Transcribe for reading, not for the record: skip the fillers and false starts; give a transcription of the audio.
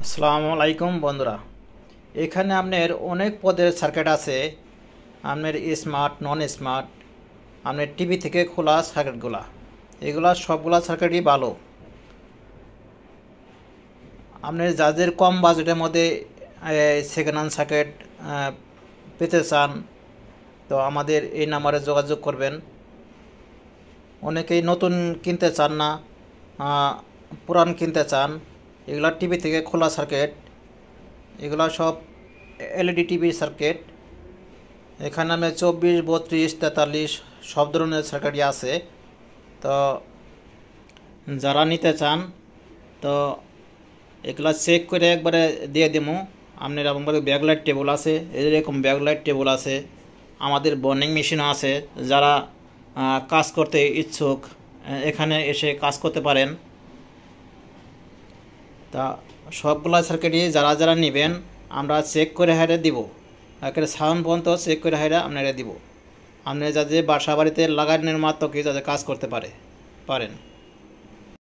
আসসালামু আলাইকুম বন্ধুরা। এখানে আপনার অনেক পদের সার্কিট আছে। আপনার স্মার্ট, নন স্মার্ট, আপনার টিভি থেকে খোলা সার্কিটগুলা, এগুলা সবগুলা সার্কিটই ভালো। আপনার যাদের কম বাজেটের মধ্যে সেকেন্ড হ্যান্ড সার্কিট পেতে চান, তো আমাদের এই নাম্বারে যোগাযোগ করবেন। অনেকেই নতুন কিনতে চান না, পুরান কিনতে চান। এগুলা টিভি থেকে খোলা সার্কিট, এগুলা সব এলইডি টিভি সার্কিট। এখানে আমি 24, 32, 43 সব ধরনের সার্কিটই আছে। তো যারা নিতে চান, তো এগুলা চেক করে একবারে দিয়ে দেবো। আপনার আমাদের ব্যাকলাইট টেবিল আছে, এরকম ব্যাকলাইট টেবিল আছে। আমাদের বর্নিং মেশিনও আছে। যারা কাজ করতে ইচ্ছুক এখানে এসে কাজ করতে পারেন। তা সবগুলা সার্কিটই যারা যারা নেবেন আমরা চেক করে হাইরে দিব, একেবারে সাউন্ড পর্যন্ত চেক করে হাইরে আপনারা দিব। আপনি যাতে বাসা বাড়িতে লাগানোর মাত্র কি যাতে কাজ করতে পারেন।